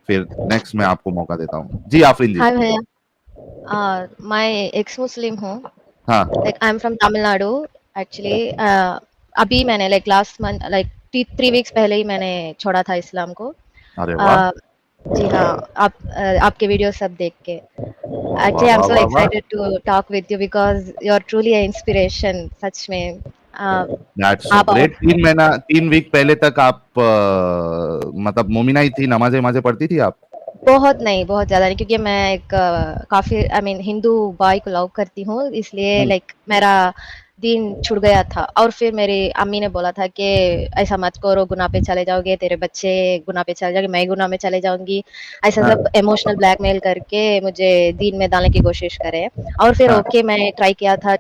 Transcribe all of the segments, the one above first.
फिर नेक्स्ट मैं आपको मौका देता हूँ। जी आफरीन जी। हाय भैया, मैं एक्स मुस्लिम हूँ। हाँ। Like I am from Tamil Nadu actually. अभी मैंने like last month like 3 weeks पहले ही मैंने छोड़ा था इस्लाम को। अरे वाह। uh, जी हाँ, आपके वीडियो सब देख के वाह वाह एक्चुअली आई एम वाह सो वाह वाह। Excited to talk with you because you are truly a inspiration सच में। दैट्स सो आप ग्रेट। 3 वीक पहले तक आप मतलब मोमिना ही थी, नमाजें नमाजें पढ़ती थी आप? बहुत नहीं, बहुत ज़्यादा नहीं, क्योंकि मैं एक काफ़ी आई मीन हिंदू बॉय को लव करती हूँ, इसलिए हम्म, लाइक मेरा दीन छूट गया था। और फिर मेरी अम्मी ने बोला था कि ऐसा मत करो, गुनाह पे चले जाओगे, तेरे बच्चे गुनाह पे चले जाएंगे, मैं गुनाह में चले जाऊंगी। ऐसा हाँ सब इमोशनल ब्लैकमेल करके मुझे दीन में डालने की कोशिश करे। और फिर हाँ। ओके, मैं ट्राई किया था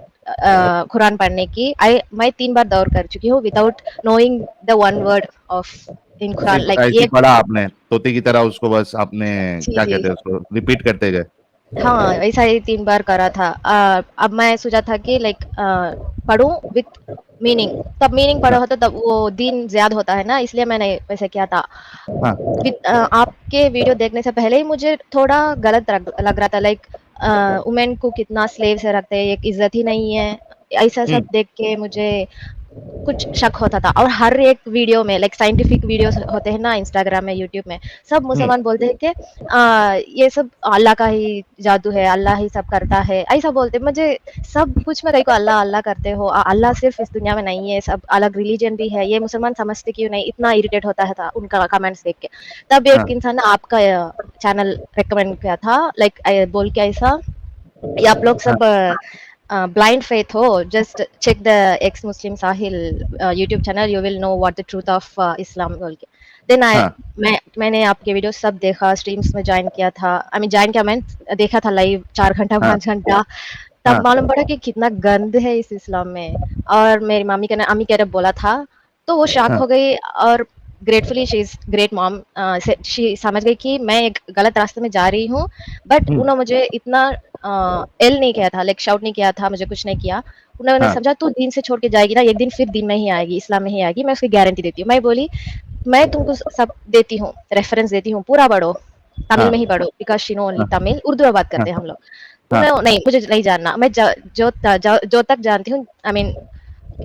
कुरान पढ़ने की। मैं 3 बार दौर कर चुकी हूँ without knowing the one word of in Quran, सिर्फ लाइक ऐसे ही एक। पढ़ा आपने तोते की तरह उसको, बस आपने जी क्या जी। कहते हैं उसको रिपीट करते गए? हाँ, ऐसा ही 3 बार करा था। अब मैं सोचा था कि लाइक पढूं विथ मीनिंग, तब मीनिंग पढ़ा हाँ होता तब वो दीन ज्यादा होता है ना, इसलिए मैंने वैसे किया था। हाँ। आपके वीडियो देखने से पहले ही मुझे थोड़ा गलत लग रहा था, लाइक वुमेन को कितना स्लेव से रखते हैं, एक इज्जत ही नहीं है। ऐसा हम्म सब देख के मुझे कुछ शक होता था। और हर एक वीडियो में लाइक साइंटिफिक वीडियोस होते हैं ना इंस्टाग्राम में, यूट्यूब में, सब हम्म मुसलमान बोलते हैं कि ये सब अल्लाह का ही जादू है, अल्लाह ही सब करता है, ऐसा बोलते हैं। मुझे सब कुछ में कहीं को अल्लाह अल्लाह करते हो, अल्लाह सिर्फ इस दुनिया में नहीं है, सब अलग रिलीजन भी है, ये मुसलमान समझते क्यों नहीं? इतना इरिटेट होता है था उनका कमेंट्स देख के। तब हाँ एक इंसान ने आपका चैनल रिकमेंड किया था, लाइक बोल के ऐसा, ये आप लोग हाँ सब blind faith हो, just check the ex Muslim Sahil YouTube channel, you will know what the truth of Islam बोल के। देन हाँ मैंने आपके वीडियो सब देखा, स्ट्रीम्स में ज्वाइन किया था। आई मीन ज्वाइन किया, मैं देखा था लाइव 4 घंटा हाँ 5 घंटा। तब हाँ मालूम पड़ा कि कितना गंद है इस इस्लाम में। और मेरी मम्मी ने अम्मी कह रहे बोला था, तो वो शॉक हाँ हो गई। और gratefully she is great mom, she समझ गई कि मैं एक गलत रास्ते में जा रही हूँ। बट हम्म, उन्होंने मुझे इतना एल नहीं किया था, लाइक शाउट नहीं किया था, मुझे कुछ नहीं किया। उन्होंने हाँ समझा तू दीन से छोड़ के जाएगी ना, एक दिन फिर दीन में ही आएगी, इस्लाम में ही आएगी, मैं उसकी गारंटी देती हूँ। मैं बोली मैं तुमको सब देती हूँ, रेफरेंस देती हूँ, पूरा पढ़ो, तमिल हाँ में ही पढ़ो, बिकॉज शी नो ओनली हाँ तमिल, उर्दू में बात हाँ करते हैं हम लोग। हाँ। उन्हें नहीं, मुझे नहीं जानना, मैं जो तक जानती हूँ, आई मीन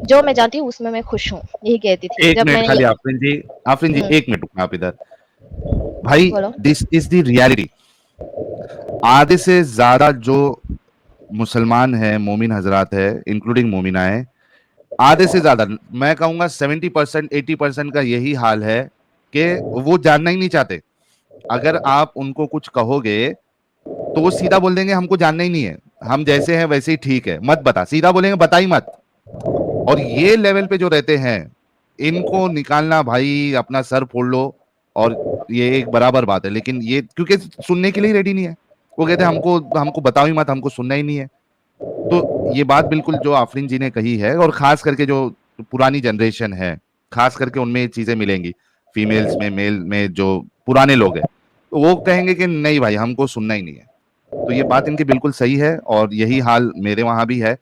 जो मैं जानती हूँ उसमें मैं खुश हूँ, यही कहती थी एक जब मिनट मैंने खाली आफरीन जी, आफरीन जी हम्म, एक मिनट रुकना आप इधर। भाई बोलो। This is the reality. आधे से ज्यादा जो मुसलमान है, मोमिन हजरात है, इंक्लूडिंग मोमिनाएं, आधे से ज्यादा, मैं कहूंगा 70% 80% का यही हाल है कि वो जानना ही नहीं चाहते। अगर आप उनको कुछ कहोगे तो वो सीधा बोल देंगे हमको जानना ही नहीं है, हम जैसे हैं वैसे ही ठीक है, मत बता, सीधा बोलेंगे बता ही मत। और ये लेवल पे जो रहते हैं, इनको निकालना भाई अपना सर फोड़ लो। और ये एक बराबर बात है, लेकिन ये क्योंकि सुनने के लिए रेडी नहीं है, वो कहते हैं हमको हमको बताओ ही मत, हमको सुनना ही नहीं है। तो ये बात बिल्कुल जो आफरीन जी ने कही है, और खास करके जो पुरानी जनरेशन है, खास करके उनमें ये चीजें मिलेंगी, फीमेल्स में, मेल में, जो पुराने लोग हैं, तो वो कहेंगे कि नहीं भाई हमको सुनना ही नहीं है। तो ये बात इनकी बिल्कुल सही है, और यही हाल मेरे वहां भी है।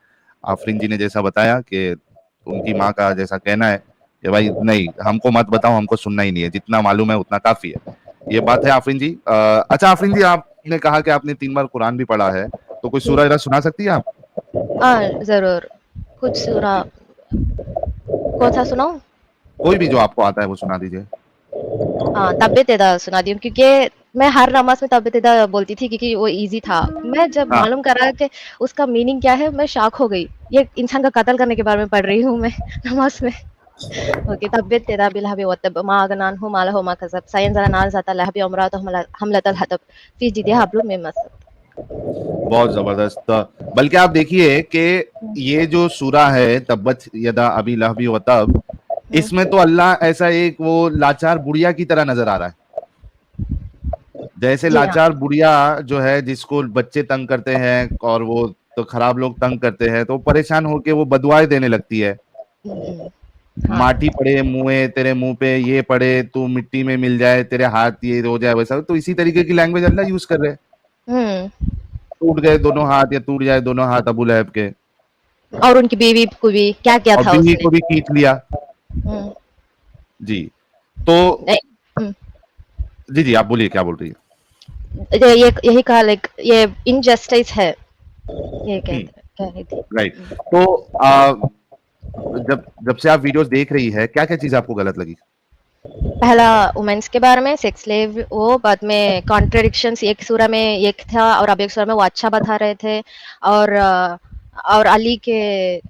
आफरीन जी ने जैसा बताया कि उनकी माँ का जैसा कहना है कि भाई नहीं हमको मत बताओ, हमको सुनना ही नहीं है, जितना मालूम है उतना काफी है। ये बात है आफरीन जी। अच्छा आफरीन जी, आपने कहा कि आपने 3 बार कुरान भी पढ़ा है, तो कोई जी, सूरह जरा सुना सकती है आप? हाँ जरूर। कुछ सूरा, जी, कौन सा सुनाऊं? कोई भी जो आपको आता है वो सुना दीजिए। हाँ, तब्बेतेदा सुना दी हूँ, क्योंकि मैं हर नमाज में तब्बेतेदा बोलती थी, क्योंकि वो इजी था। मैं जब हाँ। मालूम करा कि उसका मीनिंग क्या है, मैं शॉक हो गई। ये इंसान का कत्ल करने के बारे में पढ़ रही हूँ मैं नमाज में। ओके, तब्बेतेदा बिलहबि वतब मा अगना अन्हु मालहु मा कसब सयंज़रा नार ज़ाता लहबि वम्राअतु हमलतल हतब फी जिदिहा हब्लुम मिन मसद। बहुत जबरदस्त। बल्कि आप देखिए कि ये जो सूरा है तब्बत यदा अबी लहबी व तब, इसमें तो अल्लाह ऐसा एक वो लाचार बुढ़िया की तरह नजर आ रहा है। जैसे जी हाँ। लाचार बुढ़िया जो है, जिसको बच्चे तंग करते हैं और वो तो खराब लोग तंग करते हैं, तो परेशान होके वो बदुआएं देने लगती है। हाँ। माटी पड़े मुंहे तेरे मुंह पे, ये पड़े तू मिट्टी में मिल जाए, तेरे हाथ ये हो जाए, वैसा। तो इसी तरीके की लैंग्वेज अल्लाह यूज कर रहे हैं। हुँ। टूट गए दोनों हाथ या टूट जाए दोनों हाथ अबू लहब के, और उनकी बीवी को भी क्या किया और था बीवी उसने? को भी खींच लिया। हुँ। जी। तो नहीं। हुँ। जी जी, आप बोलिए क्या बोल रही है। ये यही कहा, लाइक ये इनजस्टिस है, ये कह रही थी। राइट। तो जब जब से आप वीडियोस देख रही है, क्या क्या चीज आपको गलत लगी? पहला वुमेन्स के बारे में, सेक्स स्लेव, वो बाद में कॉन्ट्रडिक्शंस, एक सूरा में एक था और अब एक सूरा में वो अच्छा बता रहे थे। और अली के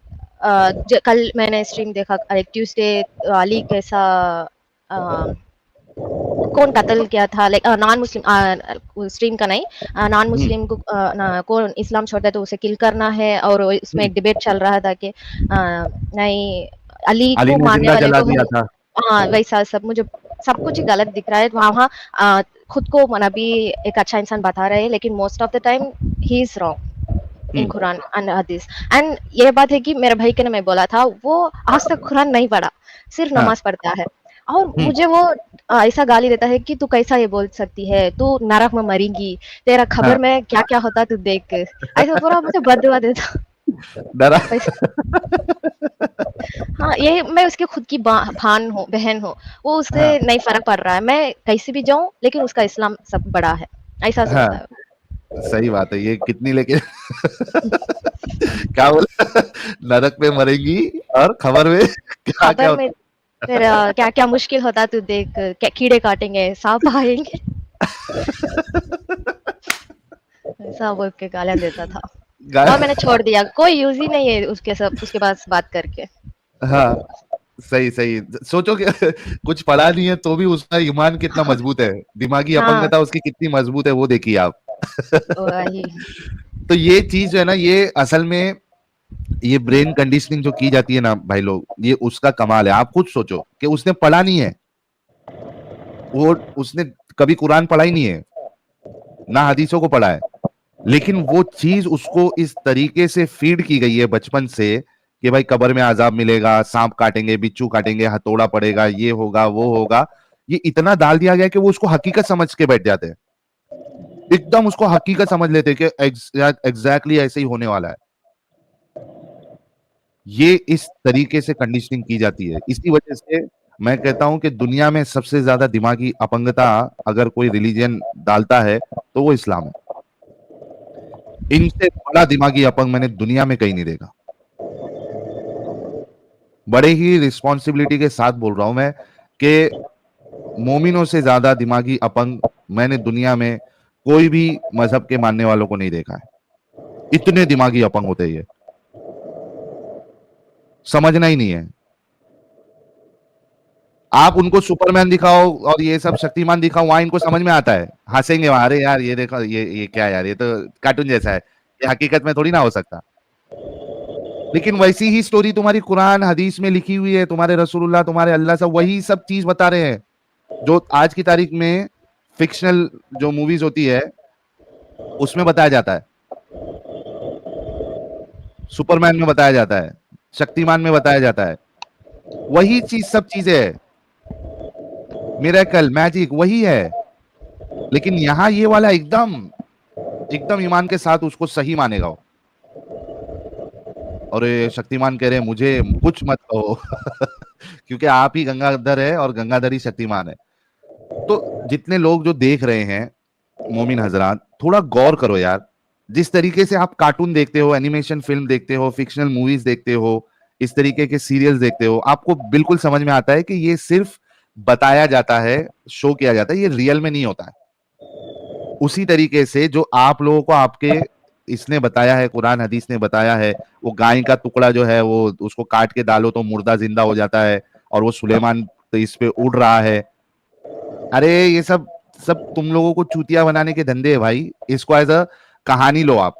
कल मैंने स्ट्रीम देखा, एक ट्यूसडे, अली कैसा कौन कत्ल किया था, लाइक नॉन मुस्लिम, स्ट्रीम का नहीं, नॉन मुस्लिम को कौन इस्लाम छोड़ता है तो उसे किल करना है, और उसमें एक डिबेट चल रहा था कि नहीं, अली अली को ने मारने जिंदा वाले जला को दिया हम, था। हाँ वैसा सब मुझे सब कुछ ही गलत दिख रहा है वहाँ। खुद को नबी एक अच्छा इंसान बता रहे हैं, लेकिन most of the time he is wrong in Quran and हदीस। एंड ये बात है कि मेरे भाई के ने मैं बोला था, वो आज तक कुरान नहीं पढ़ा, सिर्फ हाँ। नमाज पढ़ता है, और मुझे वो ऐसा गाली देता है कि तू कैसा ये बोल सकती है, तू नरक में मरेगी, तेरा हाँ। खबर में क्या क्या होता तू देख, ऐसा पूरा मुझे बददुआ देता। डरा। हाँ, ये मैं उसकी खुद की भान हूँ, बहन हूँ, वो उससे हाँ। नहीं फर्क पड़ रहा है, मैं कैसे भी जाऊं, लेकिन उसका इस्लाम सब बड़ा है, ऐसा सोचता हाँ, है। सही बात है। ये कितनी लेके क्या बोला? नरक में मरेंगी और खबर में क्या क्या खबर में होता तेरा क्या क्या मुश्किल होता तू देख, कीड़े काटेंगे, सांप आएंगे, ऐसा बोल के गालियां देता था। और मैंने है। छोड़ दिया, कोई यूज ही नहीं है उसके सब उसके पास बात करके। हाँ, सही सही। सोचो कि कुछ पढ़ा नहीं है तो भी उसका ईमान कितना मजबूत है, दिमागी हाँ अपंगता उसकी कितनी मजबूत है, वो देखिए आप। वही। तो ये चीज जो है ना, ये असल में ये ब्रेन कंडीशनिंग जो की जाती है ना भाई लोग, ये उसका कमाल है। आप खुद सोचो कि उसने पढ़ा नहीं है, वो उसने कभी कुरान पढ़ा ही नहीं है, ना हदीसों को पढ़ा है, लेकिन वो चीज उसको इस तरीके से फीड की गई है बचपन से कि भाई कब्र में अजाब मिलेगा, सांप काटेंगे, बिच्छू काटेंगे, हथौड़ा पड़ेगा, ये होगा वो होगा। ये इतना डाल दिया गया कि वो उसको हकीकत समझ के बैठ जाते हैं, एकदम उसको हकीकत समझ लेते हैं कि एग्जैक्टली ऐसे ही होने वाला है। ये इस तरीके से कंडीशनिंग की जाती है। इसी वजह से मैं कहता हूं कि दुनिया में सबसे ज्यादा दिमागी अपंगता अगर कोई रिलीजन डालता है तो वो इस्लाम है। इनसे बड़ा दिमागी अपंग मैंने दुनिया में कहीं नहीं देखा। बड़े ही रिस्पॉन्सिबिलिटी के साथ बोल रहा हूं मैं कि मोमिनों से ज्यादा दिमागी अपंग मैंने दुनिया में कोई भी मजहब के मानने वालों को नहीं देखा है। इतने दिमागी अपंग होते हैं ये, समझना ही नहीं है। आप उनको सुपरमैन दिखाओ और ये सब शक्तिमान दिखाओ, वहां इनको समझ में आता है, हंसेंगे वहां, अरे यार ये देखो, ये क्या यार, ये तो कार्टून जैसा है, ये हकीकत में थोड़ी ना हो सकता। लेकिन वैसी ही स्टोरी तुम्हारी कुरान हदीस में लिखी हुई है, तुम्हारे रसूलुल्लाह, तुम्हारे अल्लाह सब वही सब चीज बता रहे हैं जो आज की तारीख में फिक्शनल जो मूवीज होती है उसमें बताया जाता है, सुपरमैन में बताया जाता है, शक्तिमान में बताया जाता है। वही चीज सब चीजें है, मिरेकल मैजिक वही है। लेकिन यहां ये वाला एकदम एकदम ईमान के साथ उसको सही मानेगा वो। और ये शक्तिमान कह रहे हैं मुझे कुछ मत कहो क्योंकि आप ही गंगाधर है और गंगाधर ही शक्तिमान है। तो जितने लोग जो देख रहे हैं मोमिन हजरात, थोड़ा गौर करो यार। जिस तरीके से आप कार्टून देखते हो, एनिमेशन फिल्म देखते हो, फिक्शनल मूवीज देखते हो, इस तरीके के सीरियल्स देखते हो, आपको बिल्कुल समझ में आता है कि ये सिर्फ बताया जाता है, शो किया जाता है, ये रियल में नहीं होता है। उसी तरीके से जो आप लोगों को आपके इसने बताया है, कुरान हदीस ने बताया है, वो गाय का टुकड़ा जो है वो उसको काट के डालो तो मुर्दा जिंदा हो जाता है, और वो सुलेमान तो इस पे उड़ रहा है। अरे ये सब सब तुम लोगों को चूतिया बनाने के धंधे है भाई। इसको एज अ कहानी लो आप,